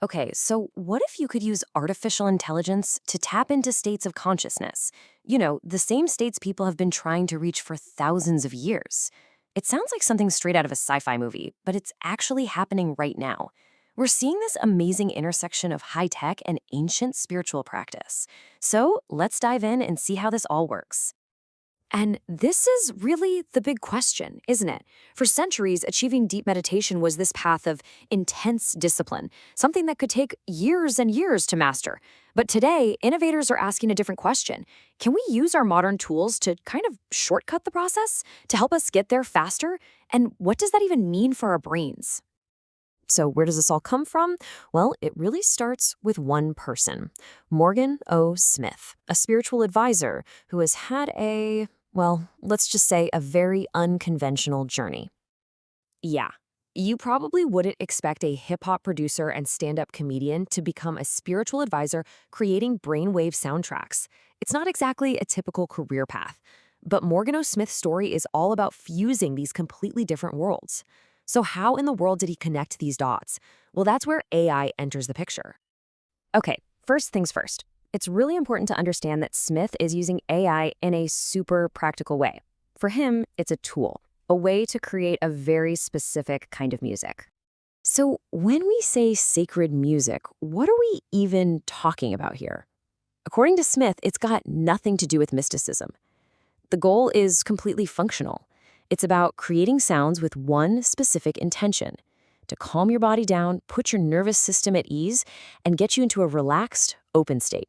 Okay, so what if you could use artificial intelligence to tap into states of consciousness? The same states people have been trying to reach for thousands of years. It sounds like something straight out of a sci fi movie, but it's actually happening right now. We're seeing this amazing intersection of high tech and ancient spiritual practice. So let's dive in and see how this all works. And this is really the big question, isn't it? For centuries, achieving deep meditation was this path of intense discipline, something that could take years and years to master. But today, innovators are asking a different question. Can we use our modern tools to kind of shortcut the process, to help us get there faster? And what does that even mean for our brains? So, where does this all come from? Well, it really starts with one person, Morgan O. Smith, a spiritual advisor who has had let's just say a very unconventional journey. Yeah, you probably wouldn't expect a hip hop producer and stand up comedian to become a spiritual advisor creating brainwave soundtracks. It's not exactly a typical career path. But Morgan O. Smith's story is all about fusing these completely different worlds. So, how in the world did he connect these dots? Well, that's where AI enters the picture. Okay, first things first. It's really important to understand that Smith is using AI in a super practical way. For him, it's a tool, a way to create a very specific kind of music. So, when we say sacred music, what are we even talking about here? According to Smith, it's got nothing to do with mysticism. The goal is completely functional. It's about creating sounds with one specific intention to calm your body down, put your nervous system at ease, and get you into a relaxed, open state.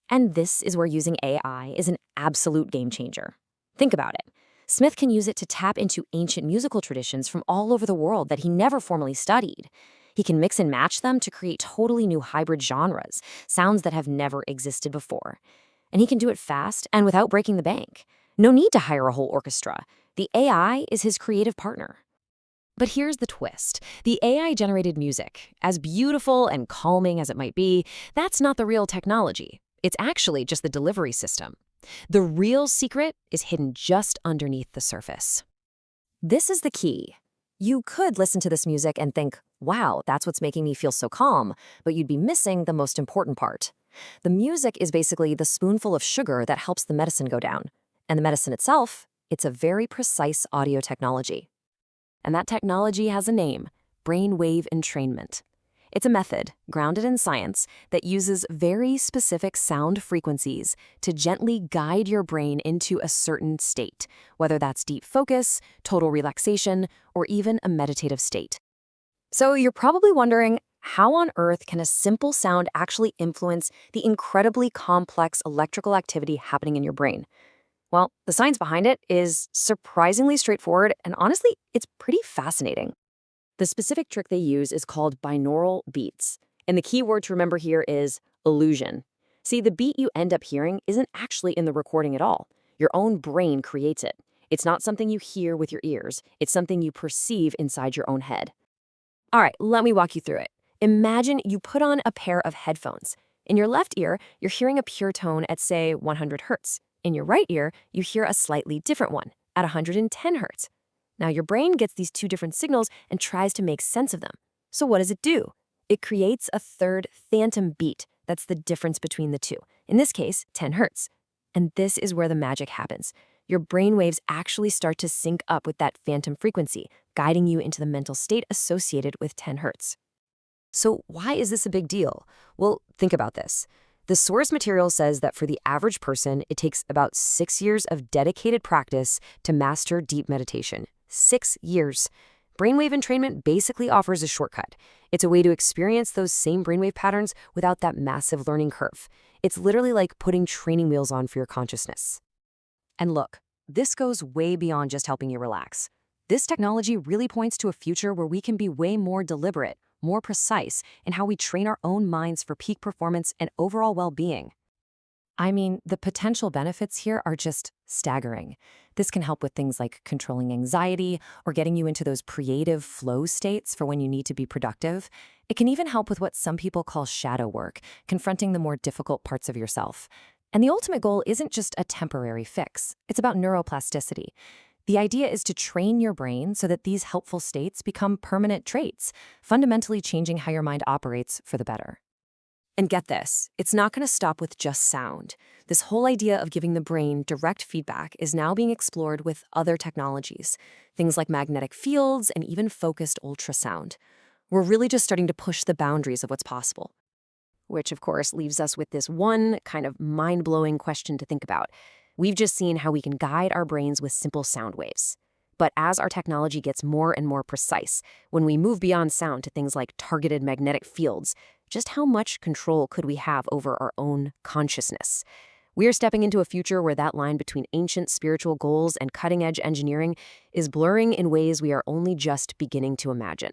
And this is where using AI is an absolute game changer. Think about it. Smith can use it to tap into ancient musical traditions from all over the world that he never formally studied. He can mix and match them to create totally new hybrid genres, sounds that have never existed before. And he can do it fast and without breaking the bank. No need to hire a whole orchestra. The AI is his creative partner. But here's the twist. The AI-generated music, as beautiful and calming as it might be, that's not the real technology. It's actually just the delivery system. The real secret is hidden just underneath the surface. This is the key. You could listen to this music and think, wow, that's what's making me feel so calm, but you'd be missing the most important part. The music is basically the spoonful of sugar that helps the medicine go down. And the medicine itself, it's a very precise audio technology. And that technology has a name, brainwave entrainment. It's a method, grounded in science, that uses very specific sound frequencies to gently guide your brain into a certain state, whether that's deep focus, total relaxation, or even a meditative state. So you're probably wondering, how on earth can a simple sound actually influence the incredibly complex electrical activity happening in your brain? Well, the science behind it is surprisingly straightforward, and honestly, it's pretty fascinating. The specific trick they use is called binaural beats, and the key word to remember here is illusion. See, the beat you end up hearing isn't actually in the recording at all. Your own brain creates it. It's not something you hear with your ears, it's something you perceive inside your own head. All right, let me walk you through it. Imagine you put on a pair of headphones. In your left ear, you're hearing a pure tone at, say, 100 hertz. In your right ear, you hear a slightly different one at 110 hertz. Now, your brain gets these two different signals and tries to make sense of them. So what does it do? It creates a third phantom beat. That's the difference between the two. In this case, 10 hertz. And this is where the magic happens. Your brain waves actually start to sync up with that phantom frequency, guiding you into the mental state associated with 10 hertz. So why is this a big deal? Well, think about this. The source material says that for the average person, it takes about 6 years of dedicated practice to master deep meditation. 6 years. Brainwave entrainment basically offers a shortcut. It's a way to experience those same brainwave patterns without that massive learning curve. It's literally like putting training wheels on for your consciousness. And look, this goes way beyond just helping you relax. This technology really points to a future where we can be way more deliberate, more precise in how we train our own minds for peak performance and overall well-being. I mean, the potential benefits here are just staggering. This can help with things like controlling anxiety or getting you into those creative flow states for when you need to be productive. It can even help with what some people call shadow work, confronting the more difficult parts of yourself. And the ultimate goal isn't just a temporary fix. It's about neuroplasticity. The idea is to train your brain so that these helpful states become permanent traits, fundamentally changing how your mind operates for the better. And get this, it's not going to stop with just sound. This whole idea of giving the brain direct feedback is now being explored with other technologies, things like magnetic fields and even focused ultrasound. We're really just starting to push the boundaries of what's possible. Which, of course, leaves us with this one kind of mind-blowing question to think about. We've just seen how we can guide our brains with simple sound waves. But as our technology gets more and more precise, when we move beyond sound to things like targeted magnetic fields, just how much control could we have over our own consciousness? We are stepping into a future where that line between ancient spiritual goals and cutting-edge engineering is blurring in ways we are only just beginning to imagine.